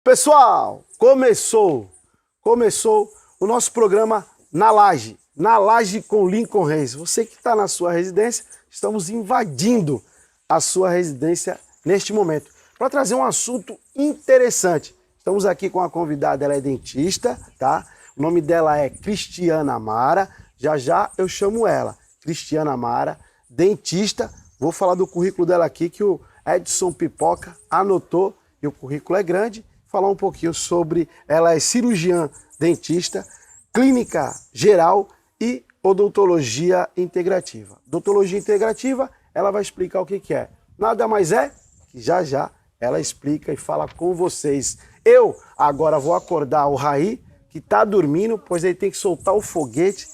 Pessoal, começou o nosso programa Na Laje com Lincoln Reis. Você que está na sua residência, estamos invadindo a sua residência neste momento para trazer um assunto interessante. Estamos aqui com a convidada, ela é dentista, tá? O nome dela é Cristiana Amara. Já eu chamo ela, Cristiana Amara, dentista. Vou falar do currículo dela aqui que o Edson Pipoca anotou e o currículo é grande. Falar um pouquinho sobre, ela é cirurgiã dentista, clínica geral e odontologia integrativa. Odontologia integrativa, ela vai explicar o que é. Nada mais é que já ela explica e fala com vocês. Eu agora vou acordar o Raí, que está dormindo, pois ele tem que soltar o foguete,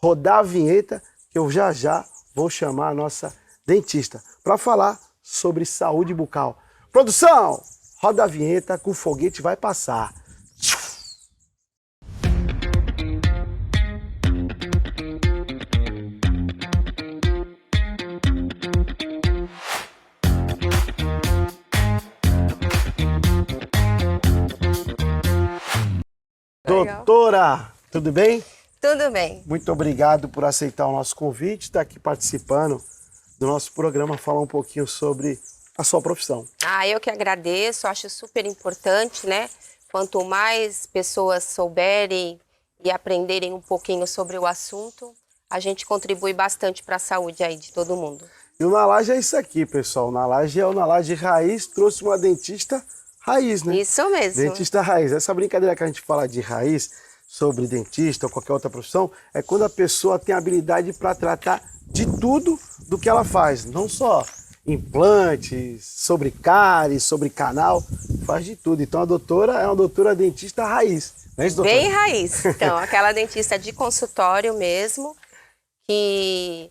rodar a vinheta, que eu já vou chamar a nossa dentista para falar sobre saúde bucal. Produção, roda a vinheta que o foguete vai passar. Doutora, tudo bem? Tudo bem. Muito obrigado por aceitar o nosso convite, estar aqui participando do nosso programa, falar um pouquinho sobre a sua profissão. Eu que agradeço, acho super importante, né? Quanto mais pessoas souberem e aprenderem um pouquinho sobre o assunto, a gente contribui bastante para a saúde aí de todo mundo. E o Na Laje é isso aqui, pessoal. Na Laje é o Na Laje Raiz, trouxe uma dentista raiz, né? Isso mesmo. Dentista raiz. Essa brincadeira que a gente fala de raiz, sobre dentista ou qualquer outra profissão, é quando a pessoa tem habilidade para tratar de tudo do que ela faz. Não só implantes, sobre cárie, sobre canal, faz de tudo. Então a doutora é uma doutora dentista raiz. Não é isso, doutora? Bem raiz. Então, aquela dentista de consultório mesmo, que,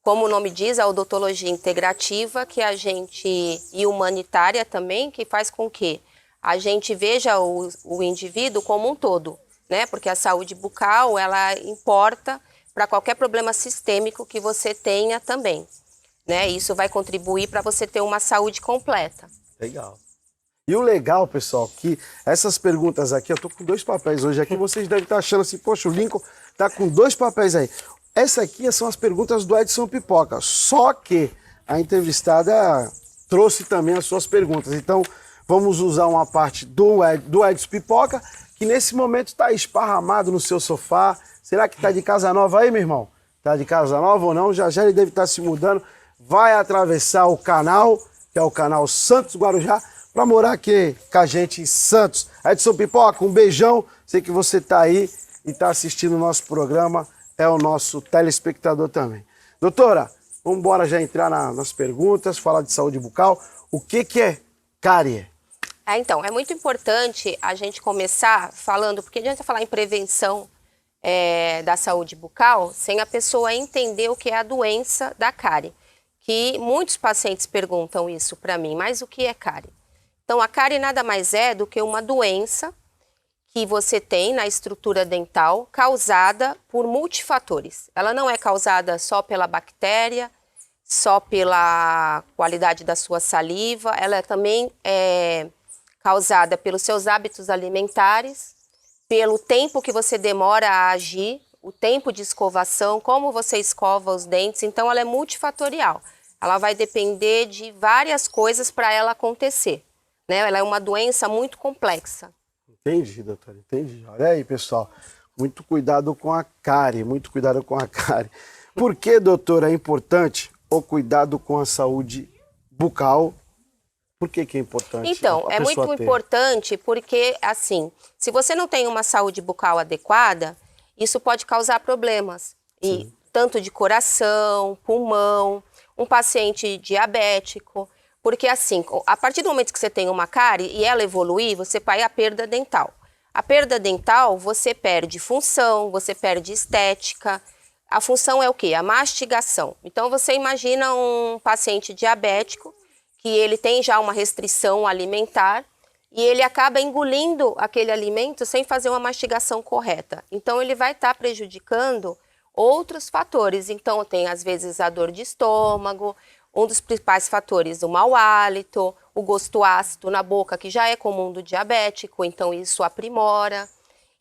como o nome diz, a odontologia integrativa, que a gente, e humanitária também, que faz com que a gente veja o indivíduo como um todo, né? Porque a saúde bucal, ela importa para qualquer problema sistêmico que você tenha também, né? Isso vai contribuir para você ter uma saúde completa. Legal. E o legal, pessoal, que essas perguntas aqui, eu tô com 2 papéis hoje aqui, vocês devem estar achando assim, poxa, o Lincoln tá com 2 papéis aí. Essa aqui são as perguntas do Edson Pipoca, só que a entrevistada trouxe também as suas perguntas. Então, vamos usar uma parte do Edson Pipoca, que nesse momento está esparramado no seu sofá. Será que está de casa nova aí, meu irmão? Está de casa nova ou não? Já ele deve estar se mudando. Vai atravessar o canal, que é o canal Santos Guarujá, para morar aqui com a gente em Santos. Edson Pipoca, um beijão. Sei que você está aí e está assistindo o nosso programa. É o nosso telespectador também. Doutora, vamos embora já entrar nas perguntas, falar de saúde bucal. O que é cárie? Então, é muito importante a gente começar falando, porque adianta falar em prevenção da saúde bucal, sem a pessoa entender o que é a doença da cárie. Que muitos pacientes perguntam isso para mim, mas o que é cárie? Então, a cárie nada mais é do que uma doença que você tem na estrutura dental causada por multifatores. Ela não é causada só pela bactéria, só pela qualidade da sua saliva, ela também é causada pelos seus hábitos alimentares, pelo tempo que você demora a agir, o tempo de escovação, como você escova os dentes. Então, ela é multifatorial. Ela vai depender de várias coisas para ela acontecer, né? Ela é uma doença muito complexa. Entendi, doutora, entendi. Olha aí, pessoal, muito cuidado com a cárie, muito cuidado com a cárie. Por que, doutora, é importante o cuidado com a saúde bucal? Por que é importante? Então, é muito importante porque, assim, se você não tem uma saúde bucal adequada, isso pode causar problemas. E tanto de coração, pulmão, um paciente diabético. Porque, assim, a partir do momento que você tem uma cárie e ela evoluir, você vai a perda dental. A perda dental, você perde função, você perde estética. A função é o quê? A mastigação. Então, você imagina um paciente diabético que ele tem já uma restrição alimentar e ele acaba engolindo aquele alimento sem fazer uma mastigação correta. Então, ele vai estar prejudicando outros fatores. Então, tem, às vezes, a dor de estômago, um dos principais fatores, o mau hálito, o gosto ácido na boca, que já é comum do diabético, então isso aprimora.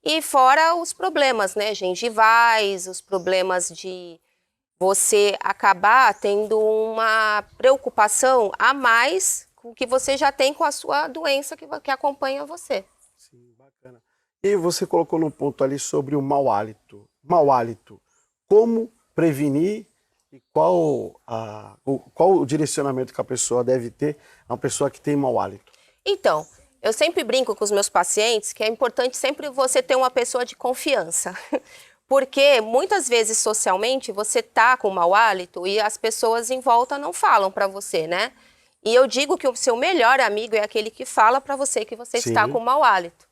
E fora os problemas, né, gengivais, os problemas de você acabar tendo uma preocupação a mais com o que você já tem com a sua doença que acompanha você. Sim, bacana. E você colocou no ponto ali sobre o mau hálito. Mau hálito, como prevenir e qual o direcionamento que a pessoa deve ter, uma pessoa que tem mau hálito? Então, eu sempre brinco com os meus pacientes que é importante sempre você ter uma pessoa de confiança. Porque muitas vezes socialmente você tá com mau hálito e as pessoas em volta não falam para você, né? E eu digo que o seu melhor amigo é aquele que fala para você que você Sim. está com mau hálito.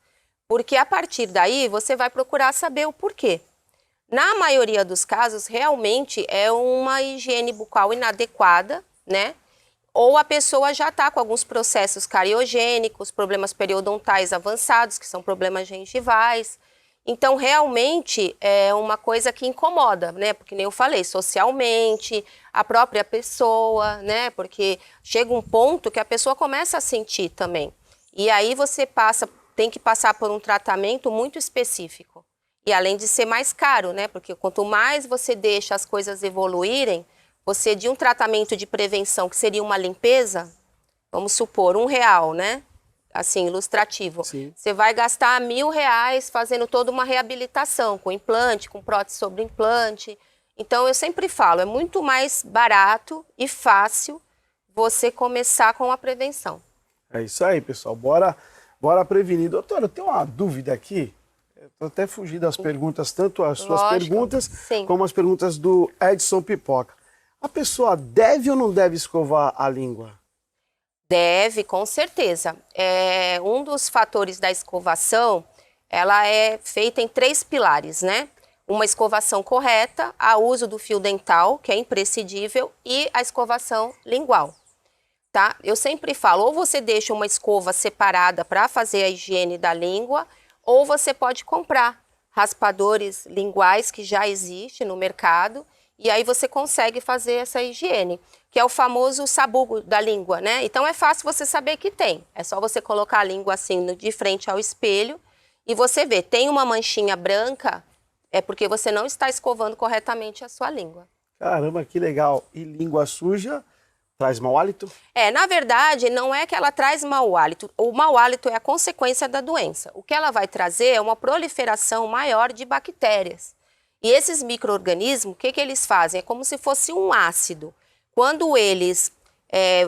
Porque a partir daí você vai procurar saber o porquê. Na maioria dos casos, realmente é uma higiene bucal inadequada, né? Ou a pessoa já está com alguns processos cariogênicos, problemas periodontais avançados, que são problemas gengivais. Então, realmente, é uma coisa que incomoda, né? Porque nem eu falei, socialmente, a própria pessoa, né? Porque chega um ponto que a pessoa começa a sentir também. E aí você tem que passar por um tratamento muito específico. E além de ser mais caro, né? Porque quanto mais você deixa as coisas evoluírem, você de um tratamento de prevenção, que seria uma limpeza, vamos supor, R$1, né? Assim, ilustrativo. Sim. Você vai gastar R$1.000 fazendo toda uma reabilitação, com implante, com prótese sobre implante. Então, eu sempre falo, é muito mais barato e fácil você começar com a prevenção. É isso aí, pessoal. Bora prevenir. Doutora, eu tenho uma dúvida aqui. Estou até fugindo das perguntas, tanto as suas Lógico, perguntas, sim. como as perguntas do Edson Pipoca. A pessoa deve ou não deve escovar a língua? Deve, com certeza. Um dos fatores da escovação, ela é feita em 3 pilares, né? Uma escovação correta, o uso do fio dental, que é imprescindível, e a escovação lingual, tá? Eu sempre falo, ou você deixa uma escova separada para fazer a higiene da língua, ou você pode comprar raspadores linguais que já existem no mercado, e aí você consegue fazer essa higiene, que é o famoso sabugo da língua, né? Então é fácil você saber que tem. É só você colocar a língua assim de frente ao espelho e você vê, tem uma manchinha branca, é porque você não está escovando corretamente a sua língua. Caramba, que legal. E língua suja traz mau hálito? Na verdade, não é que ela traz mau hálito. O mau hálito é a consequência da doença. O que ela vai trazer é uma proliferação maior de bactérias. E esses micro-organismos, o que eles fazem? É como se fosse um ácido. Quando eles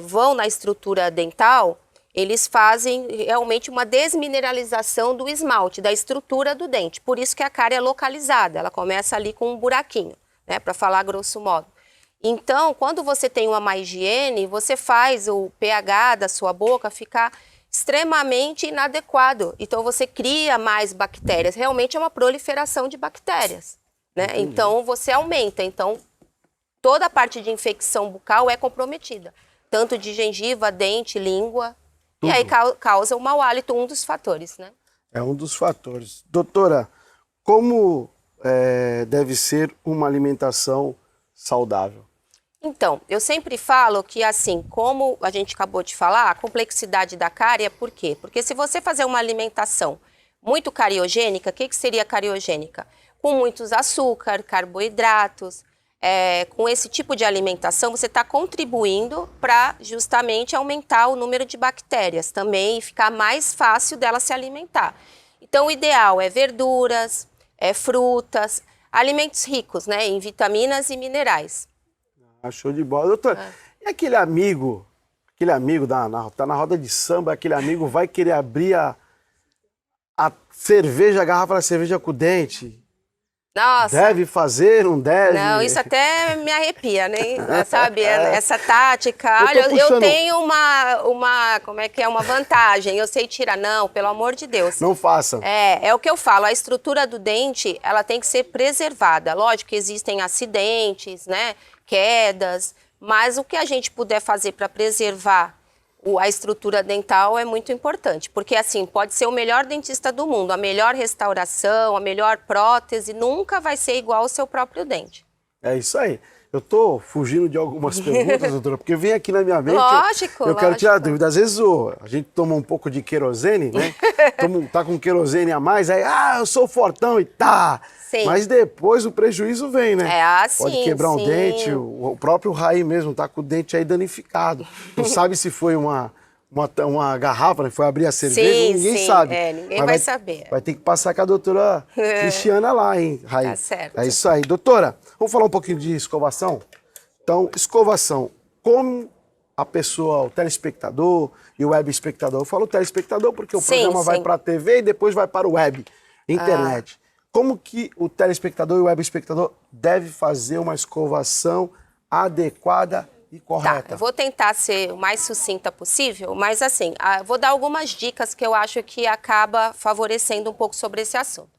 vão na estrutura dental, eles fazem realmente uma desmineralização do esmalte, da estrutura do dente. Por isso que a cárie é localizada, ela começa ali com um buraquinho, né, para falar grosso modo. Então, quando você tem uma má higiene, você faz o pH da sua boca ficar extremamente inadequado. Então, você cria mais bactérias. Realmente é uma proliferação de bactérias, né? Então, você aumenta. Então, toda a parte de infecção bucal é comprometida. Tanto de gengiva, dente, língua. Tudo. E aí causa o mau hálito, um dos fatores, né? É um dos fatores. Doutora, como deve ser uma alimentação saudável? Então, eu sempre falo que, assim, como a gente acabou de falar, a complexidade da cárie é por quê? Porque se você fazer uma alimentação muito cariogênica, o que seria cariogênica? Com muitos açúcar, carboidratos, com esse tipo de alimentação, você está contribuindo para justamente aumentar o número de bactérias também e ficar mais fácil dela se alimentar. Então, o ideal é verduras, frutas, alimentos ricos, né, em vitaminas e minerais. Show de bola. Doutora, e aquele amigo tá na roda de samba, aquele amigo vai querer abrir a cerveja, a garrafa da cerveja com o dente? Nossa. Deve fazer, não deve? Não, isso até me arrepia, né? Sabe, essa tática. Olha, eu tenho uma vantagem, eu sei tirar. Não, pelo amor de Deus. Não façam. É o que eu falo, a estrutura do dente, ela tem que ser preservada. Lógico que existem acidentes, né, quedas, mas o que a gente puder fazer para preservar a estrutura dental é muito importante, porque assim, pode ser o melhor dentista do mundo, a melhor restauração, a melhor prótese, nunca vai ser igual ao seu próprio dente. É isso aí. Eu tô fugindo de algumas perguntas, doutora, porque vem aqui na minha mente. Lógico, eu quero tirar a lógico. dúvida. Às vezes a gente toma um pouco de querosene, né? Tá com querosene a mais, aí, eu sou fortão e tá. Sim. Mas depois o prejuízo vem, né? Pode Sim, quebrar um sim. dente, o próprio Raí mesmo tá com o dente aí danificado. Não sabe se foi uma garrafa, né? Foi abrir a cerveja, ninguém sabe. Ninguém Mas vai saber. Vai ter que passar com a doutora Cristiana lá, hein, Raí? Tá certo. É isso aí. Doutora, vamos falar um pouquinho de escovação? Então, escovação, como a pessoa, o telespectador e o web espectador, eu falo telespectador porque o programa vai para a TV e depois vai para o web, internet. Como que o telespectador e o web espectador deve fazer uma escovação adequada e correta? Tá, eu vou tentar ser o mais sucinta possível, mas assim, vou dar algumas dicas que eu acho que acaba favorecendo um pouco sobre esse assunto.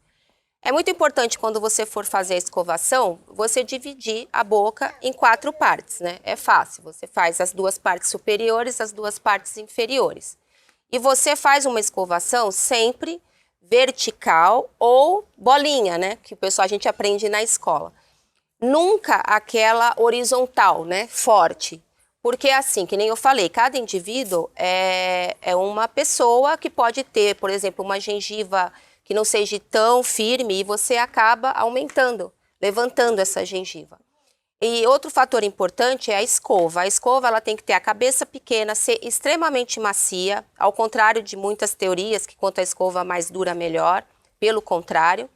É muito importante quando você for fazer a escovação, você dividir a boca em 4 partes, né? É fácil, você faz as 2 partes superiores, as 2 partes inferiores. E você faz uma escovação sempre vertical ou bolinha, né? Que a gente aprende na escola. Nunca aquela horizontal, né? Forte. Porque assim, que nem eu falei, cada indivíduo é uma pessoa que pode ter, por exemplo, uma gengiva que não seja tão firme e você acaba aumentando, levantando essa gengiva. E outro fator importante é a escova. A escova ela tem que ter a cabeça pequena, ser extremamente macia, ao contrário de muitas teorias que quanto a escova mais dura, melhor. Pelo contrário.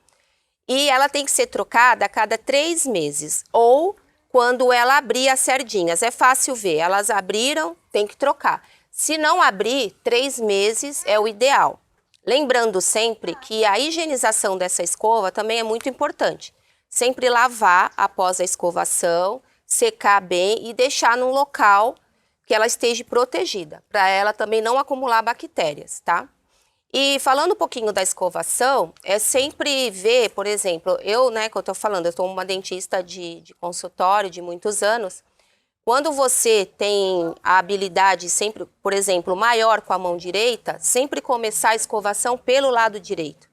E ela tem que ser trocada a cada 3 meses, ou quando ela abrir as sardinhas. É fácil ver, elas abriram, tem que trocar. Se não abrir, 3 meses é o ideal. Lembrando sempre que a higienização dessa escova também é muito importante. Sempre lavar após a escovação, secar bem e deixar num local que ela esteja protegida, para ela também não acumular bactérias, tá? E falando um pouquinho da escovação, é sempre ver, por exemplo, eu, né, que eu tô falando, eu sou uma dentista de consultório de muitos anos. Quando você tem a habilidade sempre, por exemplo, maior com a mão direita, sempre começar a escovação pelo lado direito.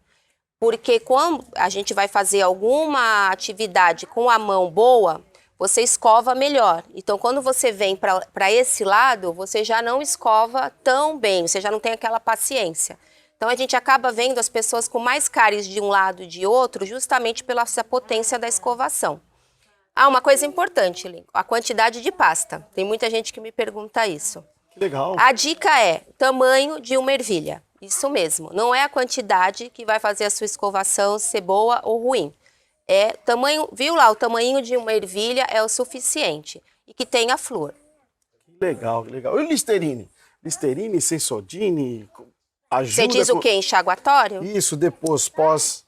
Porque quando a gente vai fazer alguma atividade com a mão boa, você escova melhor. Então, quando você vem para esse lado, você já não escova tão bem, você já não tem aquela paciência. Então, a gente acaba vendo as pessoas com mais cáries de um lado e de outro, justamente pela essa potência da escovação. Uma coisa importante, Lincoln, a quantidade de pasta. Tem muita gente que me pergunta isso. Que legal. A dica é tamanho de uma ervilha. Isso mesmo. Não é a quantidade que vai fazer a sua escovação ser boa ou ruim. É tamanho, viu lá, o tamanho de uma ervilha é o suficiente. E que tenha flúor. Que legal, que legal. E o Listerine? Listerine, Sensodyne, ajuda... Você diz o quê? Enxaguatório? Isso, depois, pós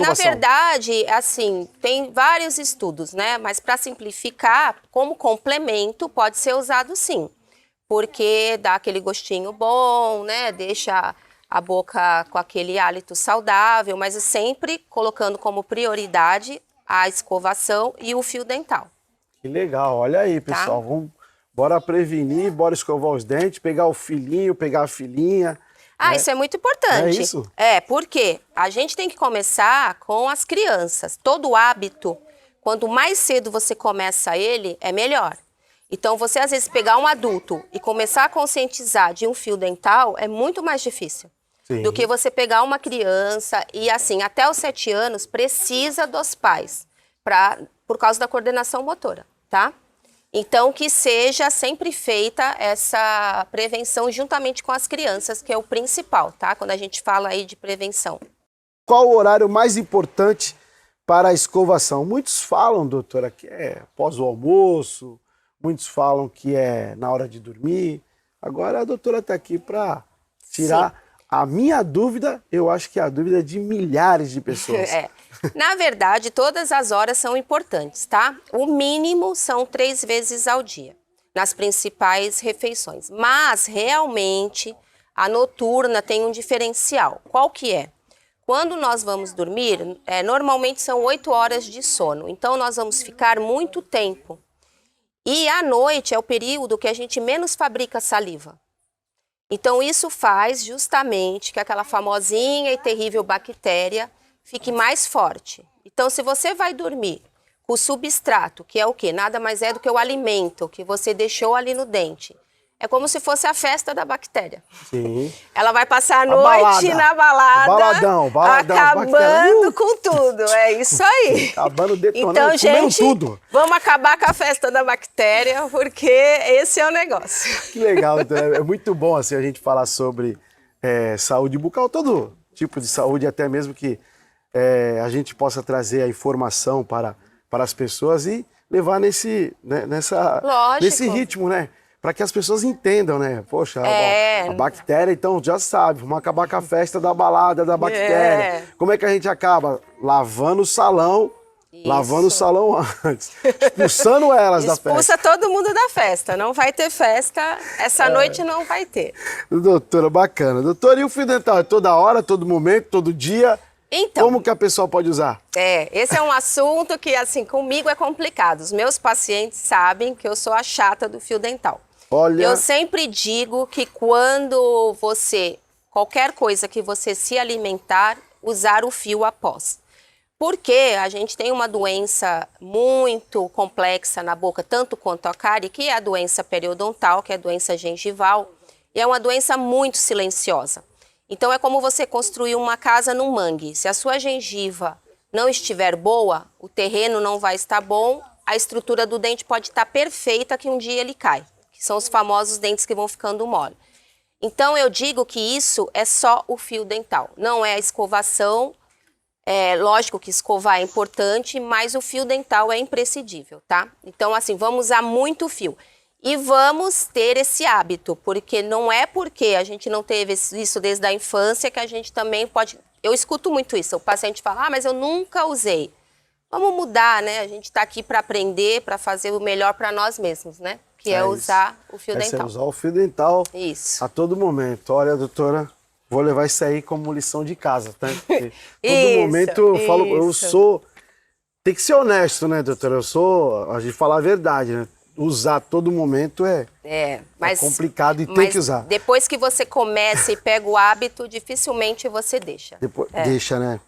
na verdade, assim, tem vários estudos, né? Mas para simplificar, como complemento, pode ser usado sim. Porque dá aquele gostinho bom, né? Deixa a boca com aquele hálito saudável, mas sempre colocando como prioridade a escovação e o fio dental. Que legal, olha aí, pessoal. Tá? Bora prevenir, bora escovar os dentes, pegar o filhinho, pegar a filhinha. Isso é muito importante. É isso? Porque a gente tem que começar com as crianças. Todo hábito, quanto mais cedo você começa ele, é melhor. Então, você às vezes pegar um adulto e começar a conscientizar de um fio dental é muito mais difícil. Sim. Do que você pegar uma criança e assim, até os 7 anos, precisa dos pais, por causa da coordenação motora, tá? Então, que seja sempre feita essa prevenção juntamente com as crianças, que é o principal, tá? Quando a gente fala aí de prevenção. Qual o horário mais importante para a escovação? Muitos falam, doutora, que é após o almoço, muitos falam que é na hora de dormir. Agora a doutora está aqui para tirar a minha dúvida, eu acho que é a dúvida de milhares de pessoas. Na verdade, todas as horas são importantes, tá? O mínimo são 3 vezes ao dia, nas principais refeições. Mas, realmente, a noturna tem um diferencial. Qual que é? Quando nós vamos dormir, normalmente são 8 horas de sono. Então, nós vamos ficar muito tempo. E à noite é o período que a gente menos fabrica saliva. Então, isso faz justamente que aquela famosinha e terrível bactéria fique mais forte. Então, se você vai dormir com o substrato, que é o quê? Nada mais é do que o alimento que você deixou ali no dente. É como se fosse a festa da bactéria. Sim. Ela vai passar a noite na balada, baladão, acabando com tudo. É isso aí. Acabando, detonando, então, gente, tudo. Vamos acabar com a festa da bactéria, porque esse é o negócio. Que legal, então, é muito bom assim, a gente falar sobre saúde bucal, todo tipo de saúde, até mesmo que a gente possa trazer a informação para as pessoas e levar nesse ritmo, né? Para que as pessoas entendam, né? Poxa, a bactéria, então, já sabe, vamos acabar com a festa da balada da bactéria. Como é que a gente acaba? Lavando o salão, lavando o salão antes, expulsando elas da festa. Expulsa todo mundo da festa, não vai ter festa, essa noite não vai ter. Doutora, bacana. Doutora, e o fio dental? É toda hora, todo momento, todo dia? Então, como que a pessoa pode usar? Esse é um assunto que, assim, comigo é complicado. Os meus pacientes sabem que eu sou a chata do fio dental. Olha... Eu sempre digo que quando qualquer coisa que você se alimentar, usar o fio após. Porque a gente tem uma doença muito complexa na boca, tanto quanto a cárie, que é a doença periodontal, que é a doença gengival, e é uma doença muito silenciosa. Então é como você construir uma casa num mangue. Se a sua gengiva não estiver boa, o terreno não vai estar bom, a estrutura do dente pode estar perfeita que um dia ele cai. Que são os famosos dentes que vão ficando mole. Então eu digo que isso é só o fio dental, não é a escovação. Lógico que escovar é importante, mas o fio dental é imprescindível, tá? Então assim, vamos usar muito fio. E vamos ter esse hábito, porque não é porque a gente não teve isso desde a infância que a gente também pode... Eu escuto muito isso, o paciente fala, mas eu nunca usei. Vamos mudar, né? A gente está aqui para aprender, para fazer o melhor para nós mesmos, né? Que é usar o fio dental. Usar o fio dental a todo momento. Olha, doutora, vou levar isso aí como lição de casa, tá? Porque todo momento eu falo, tem que ser honesto, né, doutora? A gente falar a verdade, né? Usar todo momento é complicado e tem que usar. Depois que você começa e pega o hábito, dificilmente você deixa. Deixa, né?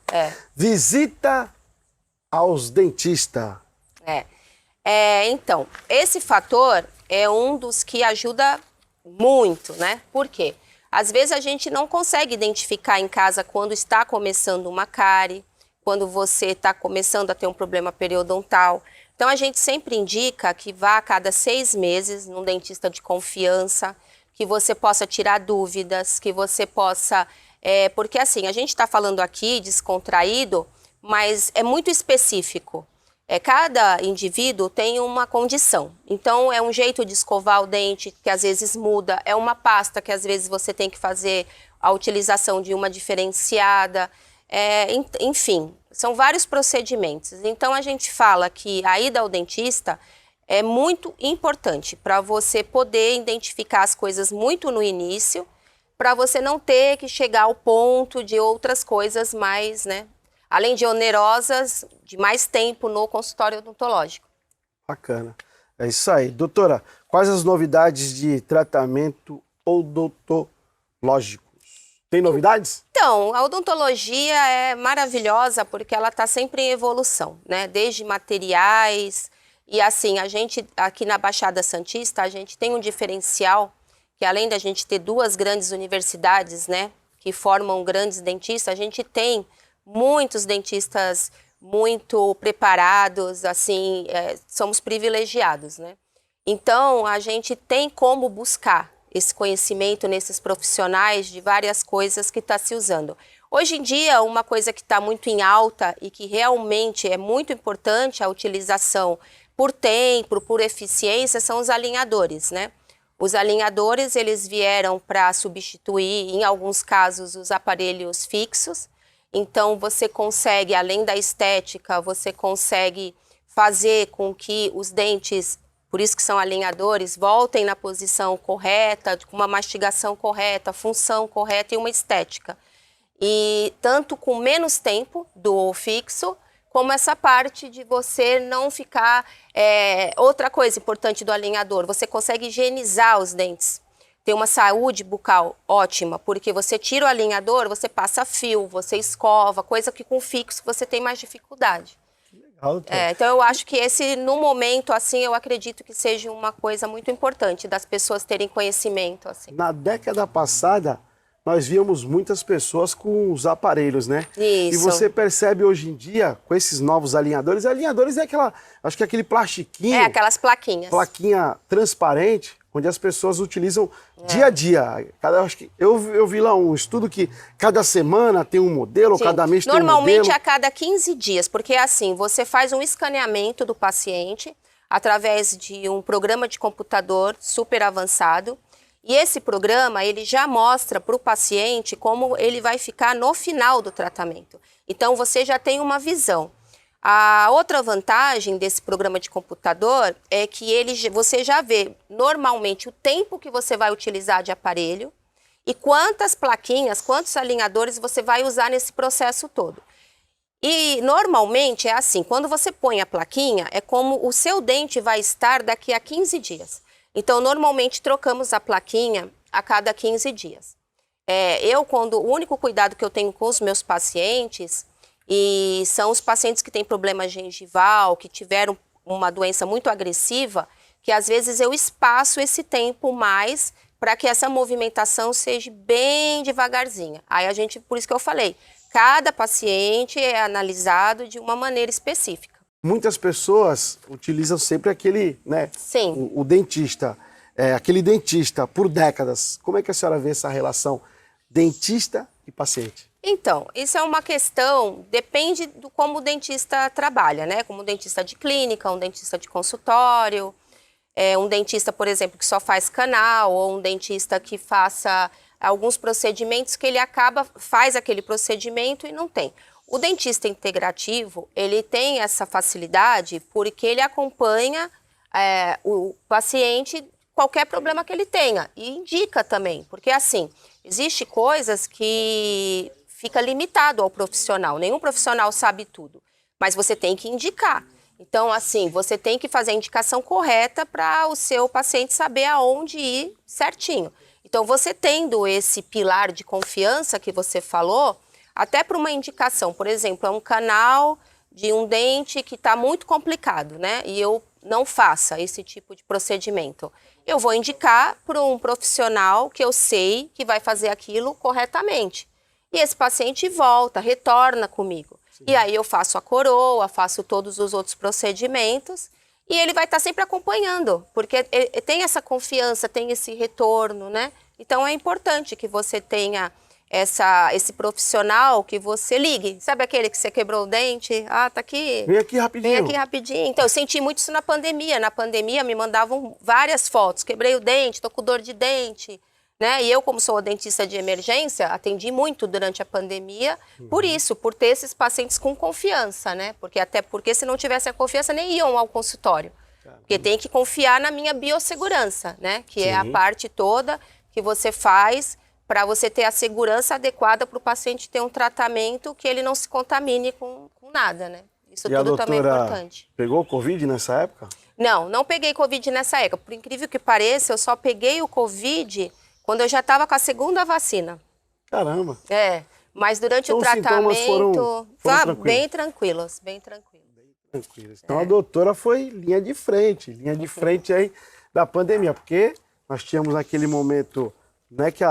Visita aos dentistas. Então, esse fator é um dos que ajuda muito, né? Por quê? Às vezes a gente não consegue identificar em casa quando está começando uma cárie, quando você está começando a ter um problema periodontal. Então a gente sempre indica que vá a cada 6 meses num dentista de confiança, que você possa tirar dúvidas, que você possa... porque assim, a gente está falando aqui descontraído, mas é muito específico. Cada indivíduo tem uma condição. Então, é um jeito de escovar o dente que às vezes muda, é uma pasta que às vezes você tem que fazer a utilização de uma diferenciada, enfim, são vários procedimentos. Então, a gente fala que a ida ao dentista é muito importante para você poder identificar as coisas muito no início, para você não ter que chegar ao ponto de outras coisas mais, né? Além de onerosas, de mais tempo no consultório odontológico. Bacana. É isso aí. Doutora, quais as novidades de tratamento odontológicos? Tem novidades? Então, a odontologia é maravilhosa porque ela está sempre em evolução, né? Desde materiais e assim, a gente aqui na Baixada Santista, a gente tem um diferencial que além da gente ter 2 grandes universidades, né? Que formam grandes dentistas, a gente tem muitos dentistas muito preparados, assim, somos privilegiados, né? Então, a gente tem como buscar esse conhecimento nesses profissionais de várias coisas que está se usando. Hoje em dia, uma coisa que está muito em alta e que realmente é muito importante a utilização por tempo, por eficiência, são os alinhadores, né? Os alinhadores, eles vieram para substituir, em alguns casos, os aparelhos fixos. Então, você consegue, além da estética, você consegue fazer com que os dentes, por isso que são alinhadores, voltem na posição correta, com uma mastigação correta, função correta e uma estética. E tanto com menos tempo do fixo, como essa parte de você não ficar... outra coisa importante do alinhador, você consegue higienizar os dentes. Tem uma saúde bucal ótima, porque você tira o alinhador, você passa fio, você escova, coisa que com fixo você tem mais dificuldade. Então eu acho que no momento, assim, eu acredito que seja uma coisa muito importante das pessoas terem conhecimento, assim. Na década passada, nós víamos muitas pessoas com os aparelhos, né? Isso. E você percebe hoje em dia, com esses novos alinhadores é aquela, acho que é aquele plastiquinho. Aquelas plaquinhas. Plaquinha transparente, onde as pessoas utilizam dia a dia. Acho que eu vi lá um estudo que cada semana tem um modelo, Sim. cada mês tem um modelo. Normalmente a cada 15 dias, porque assim, você faz um escaneamento do paciente através de um programa de computador super avançado. E esse programa, ele já mostra para o paciente como ele vai ficar no final do tratamento. Então, você já tem uma visão. A outra vantagem desse programa de computador é que você já vê normalmente o tempo que você vai utilizar de aparelho e quantas plaquinhas, quantos alinhadores você vai usar nesse processo todo. E normalmente é assim, quando você põe a plaquinha, é como o seu dente vai estar daqui a 15 dias. Então, normalmente trocamos a plaquinha a cada 15 dias. O único cuidado que eu tenho com os meus pacientes e são os pacientes que têm problema gengival, que tiveram uma doença muito agressiva, que às vezes eu espaço esse tempo mais para que essa movimentação seja bem devagarzinha. Por isso que eu falei, cada paciente é analisado de uma maneira específica. Muitas pessoas utilizam sempre aquele, né? Sim. O dentista, aquele dentista por décadas. Como é que a senhora vê essa relação dentista e paciente? Então, isso é uma questão, depende do como o dentista trabalha, né? Como um dentista de clínica, um dentista de consultório, um dentista, por exemplo, que só faz canal, ou um dentista que faça alguns procedimentos que ele faz aquele procedimento e não tem. O dentista integrativo, ele tem essa facilidade porque ele acompanha o paciente, qualquer problema que ele tenha, e indica também, porque assim, existe coisas que fica limitado ao profissional, nenhum profissional sabe tudo, mas você tem que indicar. Então, assim, você tem que fazer a indicação correta para o seu paciente saber aonde ir certinho. Então, você tendo esse pilar de confiança que você falou, até para uma indicação, por exemplo, é um canal de um dente que está muito complicado, né? E eu não faça esse tipo de procedimento. Eu vou indicar para um profissional que eu sei que vai fazer aquilo corretamente. E esse paciente volta, retorna comigo. Sim. E aí eu faço a coroa, faço todos os outros procedimentos e ele vai estar sempre acompanhando, porque tem essa confiança, tem esse retorno, né? Então é importante que você tenha esse profissional, que você ligue. Sabe aquele que você quebrou o dente? Ah, tá aqui. Vem aqui rapidinho. Vem aqui rapidinho. Então, eu senti muito isso na pandemia. Na pandemia, me mandavam várias fotos. Quebrei o dente, tô com dor de dente, né? E eu, como sou dentista de emergência, atendi muito durante a pandemia, por isso, por ter esses pacientes com confiança, né? Até porque se não tivesse a confiança, nem iam ao consultório. Porque tem que confiar na minha biossegurança, né? Que é a parte toda que você faz para você ter a segurança adequada para o paciente ter um tratamento que ele não se contamine com nada, né? Isso e tudo também é importante. Pegou Covid nessa época? Não peguei Covid nessa época. Por incrível que pareça, eu só peguei o Covid quando eu já estava com a segunda vacina. Caramba! Mas durante o tratamento... foram bem tranquilos, bem tranquilos. Então a doutora foi linha de frente aí da pandemia, porque nós tínhamos naquele momento, não é que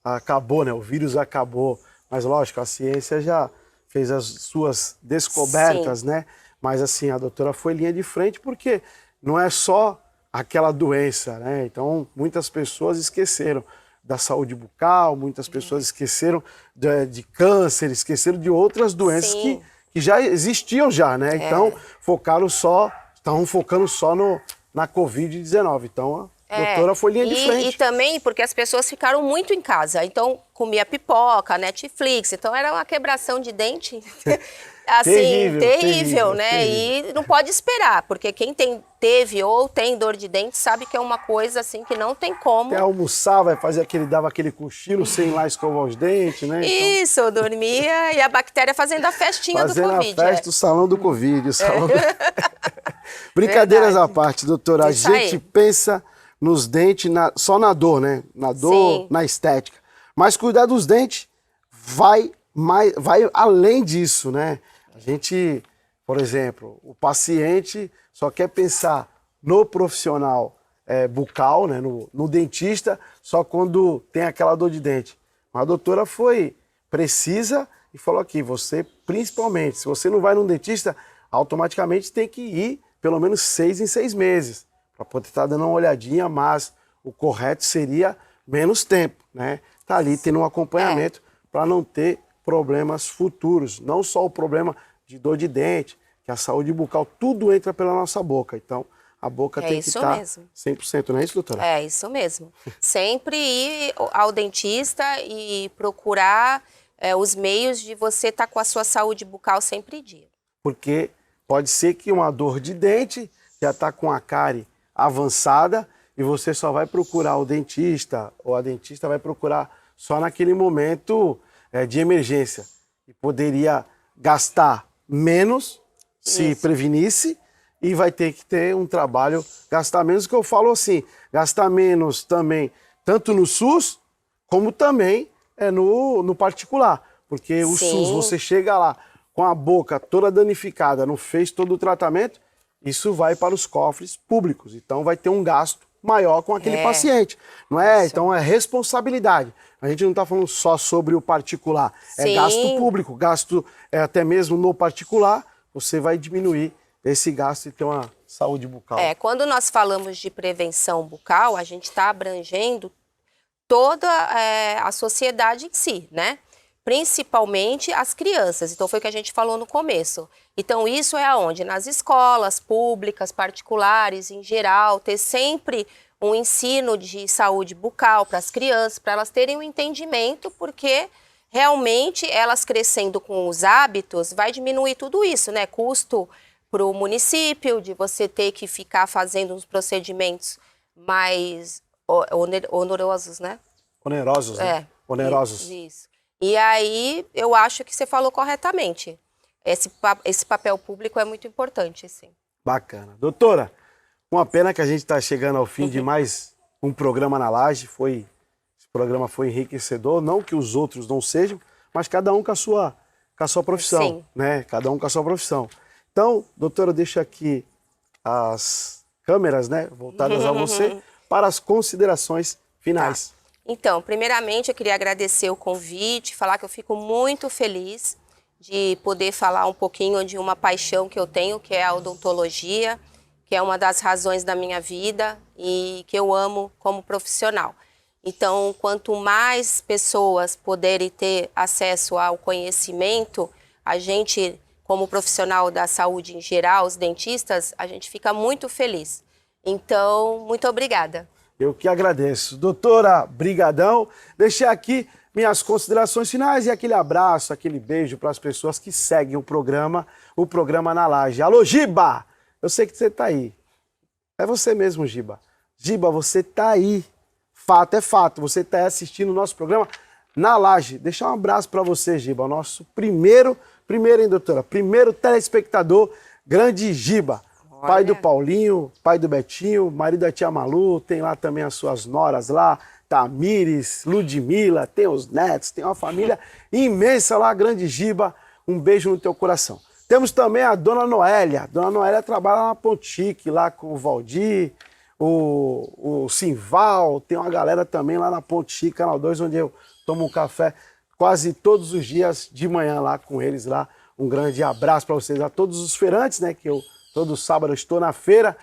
acabou, né? O vírus acabou, mas lógico, a ciência já fez as suas descobertas, né? Mas assim, a doutora foi linha de frente porque não é só aquela doença, né? Então, muitas pessoas esqueceram da saúde bucal, muitas pessoas esqueceram de câncer, esqueceram de outras doenças que já existiam já, né? Então, estavam focando só na Covid-19. Então, a doutora foi linha de frente. E também porque as pessoas ficaram muito em casa. Então, comia pipoca, Netflix. Então, era uma quebração de dente, assim, terrível, né? Terrível. E não pode esperar, porque quem teve ou tem dor de dente sabe que é uma coisa, assim, que não tem como. Até almoçar, dava aquele cochilo sem ir lá escovar os dentes, né? Isso, eu dormia e a bactéria fazendo a festinha do Covid. Fazendo a festa, o salão do Covid. O salão do... Brincadeiras à parte, doutora. A gente pensa nos dentes só na dor, né? Na dor, na estética. Mas cuidar dos dentes vai além disso, né? A gente Por exemplo, o paciente só quer pensar no profissional bucal, né, no dentista, só quando tem aquela dor de dente. Mas a doutora foi precisa e falou aqui, você principalmente, se você não vai num dentista, automaticamente tem que ir pelo menos 6 em 6 meses, para poder estar dando uma olhadinha, mas o correto seria menos tempo, né? Tá ali tendo um acompanhamento para não ter problemas futuros, não só o problema de dor de dente, que a saúde bucal, tudo entra pela nossa boca, então a boca tem que estar 100%, não é isso, doutora? É isso mesmo. Sempre ir ao dentista e procurar os meios de você estar com a sua saúde bucal sempre em dia. Porque pode ser que uma dor de dente já está com a cárie avançada e você só vai procurar o dentista ou a dentista vai procurar só naquele momento de emergência. E poderia gastar menos se prevenisse e vai ter que ter um trabalho, gastar menos, que eu falo assim, gastar menos também, tanto no SUS, como também no particular. Porque o SUS, você chega lá com a boca toda danificada, não fez todo o tratamento, isso vai para os cofres públicos. Então vai ter um gasto maior com aquele paciente, não é? Isso. Então é responsabilidade. A gente não está falando só sobre o particular, é gasto público, gasto até mesmo no particular, você vai diminuir esse gasto e ter uma saúde bucal. Quando nós falamos de prevenção bucal, a gente está abrangendo toda a sociedade em si, né? Principalmente as crianças. Então foi o que a gente falou no começo. Então isso é aonde? Nas escolas públicas, particulares, em geral, ter sempre um ensino de saúde bucal para as crianças, para elas terem um entendimento, porque realmente elas crescendo com os hábitos vai diminuir tudo isso, né? Custo para o município, de você ter que ficar fazendo uns procedimentos mais onerosos, né? Onerosos, né? Onerosos. Isso. E aí, eu acho que você falou corretamente. Esse papel público é muito importante, sim. Bacana. Doutora, uma pena que a gente está chegando ao fim de mais um programa na Laje. Esse programa foi enriquecedor, não que os outros não sejam, mas cada um com a sua profissão, sim, né? Cada um com a sua profissão. Então, doutora, eu deixo aqui as câmeras, né, voltadas a você para as considerações finais. Tá. Então, primeiramente, eu queria agradecer o convite, falar que eu fico muito feliz de poder falar um pouquinho de uma paixão que eu tenho, que é a odontologia, que é uma das razões da minha vida e que eu amo como profissional. Então, quanto mais pessoas poderem ter acesso ao conhecimento, a gente, como profissional da saúde em geral, os dentistas, a gente fica muito feliz. Então, muito obrigada. Eu que agradeço. Doutora, brigadão. Deixei aqui minhas considerações finais e aquele abraço, aquele beijo para as pessoas que seguem o programa Na Laje. Alô, Giba! Eu sei que você está aí. É você mesmo, Giba. Giba, você está aí. Fato é fato. Você está assistindo o nosso programa Na Laje. Deixar um abraço para você, Giba. O nosso primeiro, hein, doutora? Primeiro telespectador, grande Giba. Pai do Paulinho, pai do Betinho, marido da tia Malu, tem lá também as suas noras lá, Tamires, Ludmila, tem os netos, tem uma família imensa lá, grande Giba, um beijo no teu coração. Temos também a Dona Noélia. Dona Noélia trabalha na Pontique, lá com o Valdir, o Simval, tem uma galera também lá na Pontique, Canal 2, onde eu tomo um café quase todos os dias de manhã lá com eles lá. Um grande abraço para vocês, a todos os feirantes, né, que eu todo sábado eu estou na feira,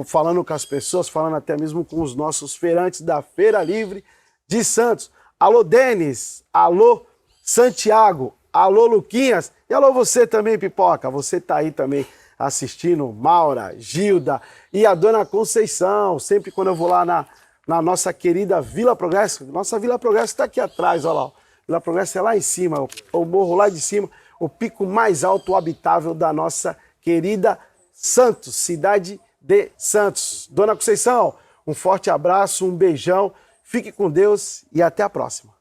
falando com as pessoas, falando até mesmo com os nossos feirantes da Feira Livre de Santos. Alô, Denis, alô, Santiago, alô, Luquinhas, e alô você também, Pipoca, você tá aí também assistindo, Maura, Gilda e a Dona Conceição, sempre quando eu vou lá na nossa querida Vila Progresso, nossa Vila Progresso está aqui atrás, olha lá, Vila Progresso é lá em cima, o morro lá de cima, o pico mais alto habitável da nossa querida Santos, cidade de Santos. Dona Conceição, um forte abraço, um beijão, fique com Deus e até a próxima.